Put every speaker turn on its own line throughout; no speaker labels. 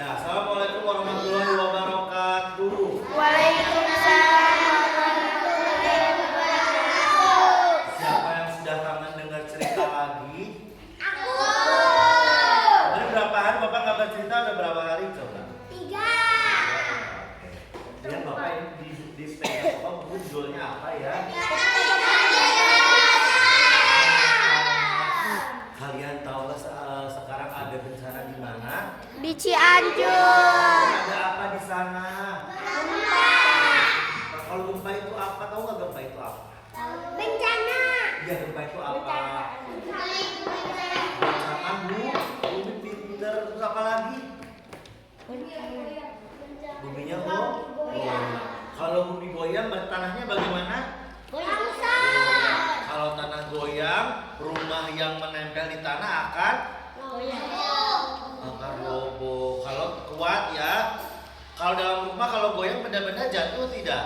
Ya, assalamualaikum warahmatullahi wabarakatuh.
Waalaikumsalam warahmatullahi wabarakatuh.
Siapa yang sudah kangen dengar cerita lagi?
Aku.
Udah berapa hari Bapak nggak bercerita? Udah berapa hari coba?
3.
Lihat Bapak ini di sepeda Bapak buku judulnya apa ya? Kalian tahu sekarang ada bencana di mana?
Di Cianjur.
Ada apa di sana?
Gempa.
Nah, kalau gempa itu apa? Tahu nggak gempa itu apa?
Bencana.
Iya, gempa itu apa? Bencana bumi pinter. Terus apa lagi? Buminya goyang. Kalau bumi goyang, tanahnya bagaimana? Kalau tanah goyang, rumah yang menempel di tanah akan roboh. Kalau kuat ya. Kalau dalam rumah kalau goyang benda-benda jatuh tidak?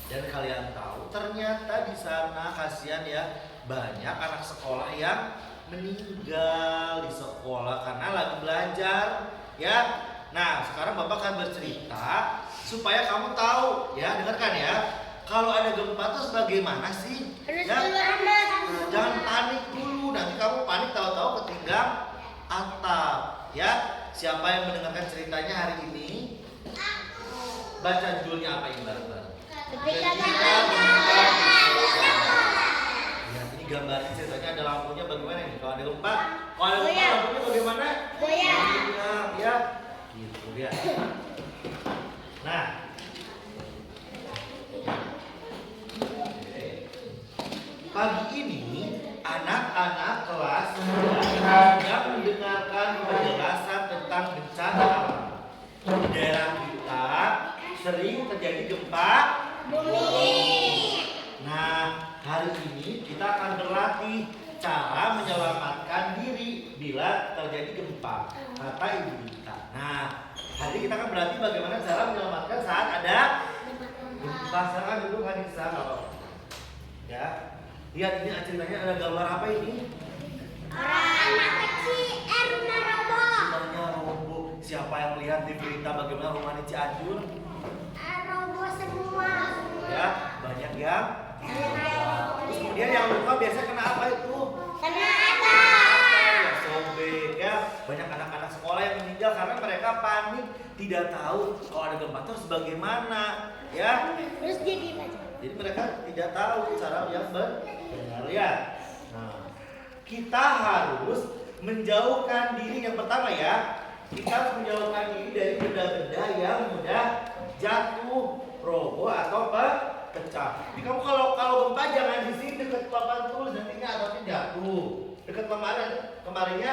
Dan kalian tahu ternyata di sana kasihan ya, banyak anak sekolah yang meninggal di sekolah karena lagi belajar ya. Nah, sekarang Bapak akan bercerita supaya kamu tahu ya, dengarkan ya. Kalau ada gempa terus bagaimana sih? Ya, jangan panik dulu, nanti kamu panik tahu-tahu ketinggalan atap ya. Siapa yang mendengarkan ceritanya hari ini? Baca judulnya apa ini bareng-bareng? Ya, ini gambarnya ceritanya ada lampunya bagaimana nih? Kalau ada gempa, lampunya bagaimana? Goyang ya. Gitu ya. Nah, pagi ini anak-anak kelas sedang mendengarkan penjelasan tentang bencana alam. Di daerah kita sering terjadi gempa bumi. Nah, hari ini kita akan berlatih cara menyelamatkan diri bila terjadi gempa, kata Ibu Dita. Nah, hari ini kita akan berlatih bagaimana cara menyelamatkan saat ada gempa. Silakan duduk Hanisa, ya. Lihat ini ceritanya ada gambar apa ini?
Anak kecil rumah roboh.
Rumahnya roboh. Siapa yang lihat di berita bagaimana rumah di Cianjur?
Roboh semua.
Ya, banyak yang. Terus kemudian yang luka biasanya kena apa itu?
Kena atap.
Ya, sobek ya. Banyak anak-anak sekolah yang meninggal karena mereka panik, tidak tahu kalau ada gempa terus bagaimana, ya.
Terus jadi baca.
Jadi mereka tidak tahu cara yang benar ya. Nah, kita harus menjauhkan diri yang pertama ya. Kita harus menjauhkan diri dari benda-benda yang mudah jatuh, roboh atau pecah. Jadi kamu kalau gempa jangan di sini dekat papan tulis, nantinya atapnya jatuh. Dekat kemarinnya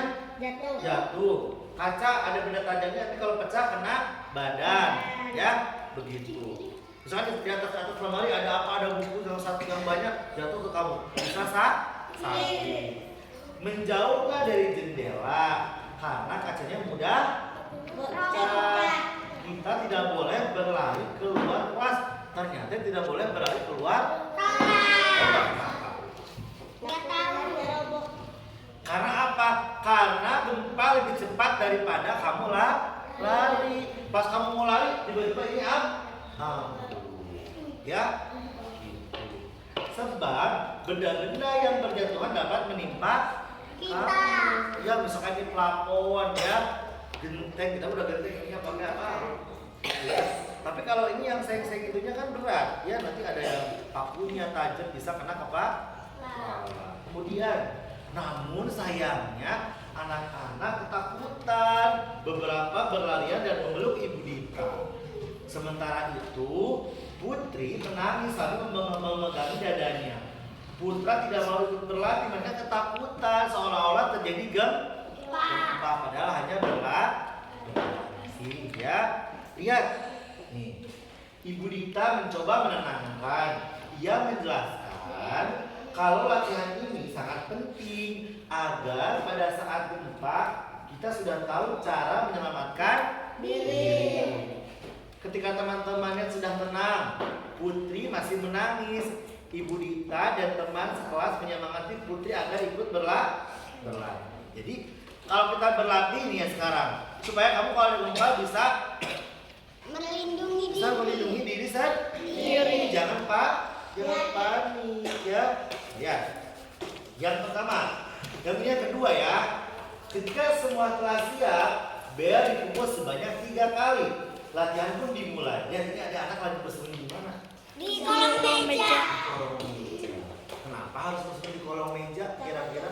jatuh. Kaca ada benda tajamnya, tapi kalau pecah kena badan, ya begitu. Misalnya di atas lemari ada apa, ada buku yang banyak jatuh ke kamu, bisa sakit. Menjauhlah dari jendela karena kacanya mudah pecah. Kita tidak boleh berlari keluar kelas. Ternyata tidak boleh berlari keluar. Karena apa? Karena gempa lebih cepat daripada kamu lari. Pas kamu mau lari, tiba-tiba ini ya, gitu. Sebab benda-benda yang berjatuhan dapat menimpa kita. Ya, misalkan di plafon ya, genteng, kita udah genteng ini pakai apa? Ya. Tapi kalau ini yang seng-seng itunya kan berat, ya nanti ada yang pakunya tajam bisa kena kepala. Kemudian, namun sayangnya anak-anak ketakutan, beberapa berlarian dan memeluk Ibu Dita. Sementara itu, Putri menangis sambil memegangi dadanya. Putra tidak mau ikut berlatih, mereka ketakutan seolah-olah terjadi gempa, padahal hanya berlatih. Ya, lihat nih, Ibu Dita mencoba menenangkan. Ia menjelaskan kalau latihan ini sangat penting agar pada saat gempa kita sudah tahu cara menyelamatkan diri. Ketika teman-temannya sudah tenang, Putri masih menangis. Ibu Dita dan teman sekelas menyemangati Putri agar ikut berlatih. Jadi kalau kita berlatih nih ya sekarang, supaya kamu kalau ada gempa bisa
Melindungi
melindungi diri sendiri. Jangan panik ya. Ya. Yang pertama, yang kedua ya. Ketika semua telah siap, bel dipukul sebanyak 3 kali. Latihan pun dimulai. Ya, ini ada anak lagi bersembunyi di mana?
di kolong meja.
Kolong meja. Kenapa harus bersembunyi di kolong meja? Kira-kira?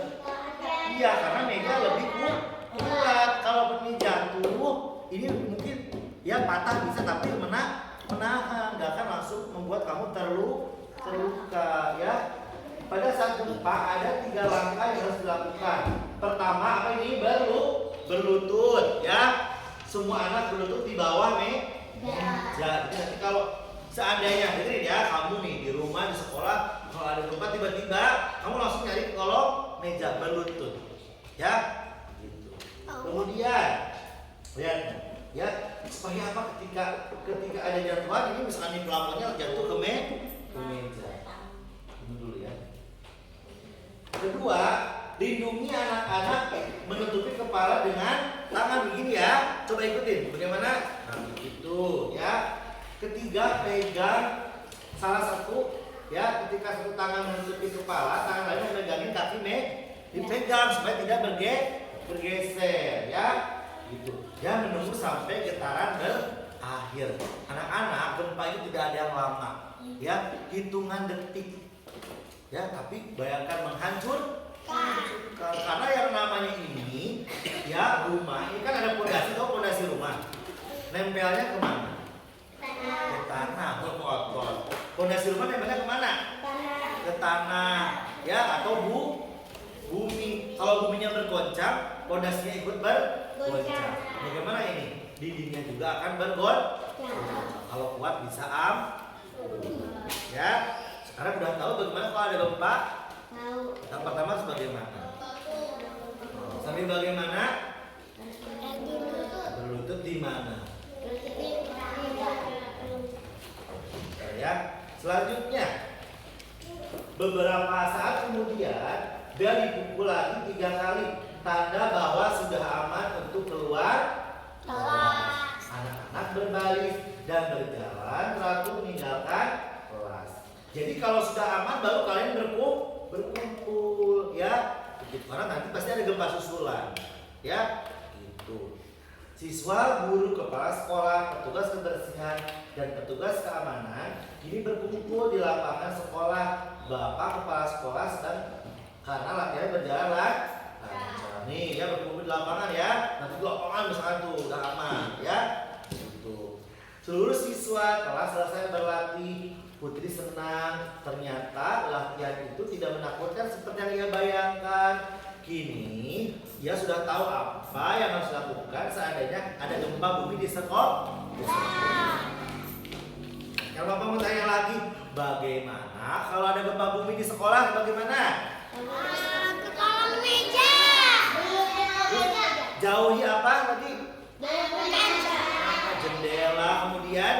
Iya, karena meja lebih kuat. Kalau ini jatuh, ini mungkin ya patah bisa, tapi menahan, nggak akan langsung membuat kamu terluka ya. Pada saat gempa ada 3 langkah yang harus dilakukan. Pertama apa ini? Berlutut ya. Semua anak berlutut di bawah meja. Jadi nanti kalau seandainya dengerin ya, kamu nih di rumah, di sekolah, kalau ada gempa tiba-tiba kamu langsung nyari ke kolong meja, berlutut ya gitu. Kemudian lihat ya, supaya apa, ketika ada jatuhan ini misalkan di pelafonnya jatuh ke meja. Ini dulu ya. Kedua, lindungi anak-anak menutupi kepala dengan tangan begini ya. Coba ikutin bagaimana? Nah, begitu ya. Ketiga, pegang salah satu ya, ketika satu tangan menutupi kepala, tangan lain memegangin kaki dipegang supaya tidak bergeser ya. Gitu. Ya, menunggu sampai getaran berakhir. Anak-anak, gempa itu tidak ada yang lama. Ya, hitungan detik. Ya, tapi bayangkan menghancurkan. Karena yang namanya ini ya rumah, ini kan ada pondasi, tahu pondasi rumah. Nempelnya kemana? Ke tanah, kotor. Pondasi rumah nempelnya kemana? Ke tanah, ya, atau bumi. Kalau buminya bergoncang, pondasinya ikut bergoncang. Bagaimana ini? Dindingnya juga akan bergoncang. Kalau kuat bisa ya. Sekarang udah tahu bagaimana kalau ada gempa?
Tahu.
Yang pertama sebagaimana? Sambil bagaimana? Berlutut di mana? Ya. Selanjutnya, beberapa saat kemudian bel dipukul lagi 3 kali, tanda bahwa sudah aman untuk keluar. Anak-anak berbaris dan berjalan teratur meninggalkan kelas. Jadi kalau sudah aman baru kalian berkumpul ya. Karena nanti pasti ada gempa susulan ya. Gitu. Siswa, guru, kepala sekolah, petugas kebersihan, dan petugas keamanan ini berkumpul di lapangan sekolah. Bapak kepala sekolah sedang, karena latihan berjalan lancar. Nih ya, berkumpul di lapangan ya. Nanti di lapangan misalkan tuh udah aman ya. Gitu. Seluruh siswa telah selesai berlatih. Putri senang, ternyata latihan itu tidak menakutkan seperti yang ia bayangkan. Kini ia sudah tahu apa yang harus dilakukan seandainya ada gempa bumi di sekolah. Kalau Bapak mau tanya lagi, bagaimana kalau ada gempa bumi di sekolah? Bagaimana?
Ke kolong meja.
Jauhi apa tadi? Jendela, kemudian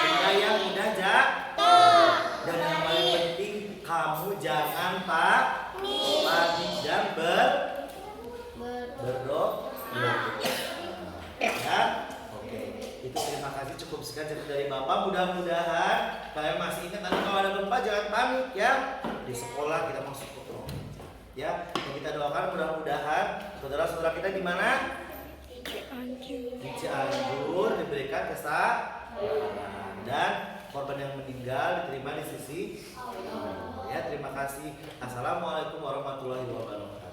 benda yang mudah jatuh. Dan yang paling penting, kamu jangan panik dan berdoa. Ya, oke. Itu terima kasih, cukup sekian cerita dari Bapak. Mudah-mudahan kalian masih ingat nanti kalau ada gempa jangan panik ya. Di sekolah kita masuk ke ruang ya. Yang kita doakan mudah-mudahan saudara-saudara kita di mana? Di Cianjur diberikan kesabaran dan korban yang meninggal diterima di sisi Allah. Ya, terima kasih. Assalamualaikum warahmatullahi wabarakatuh.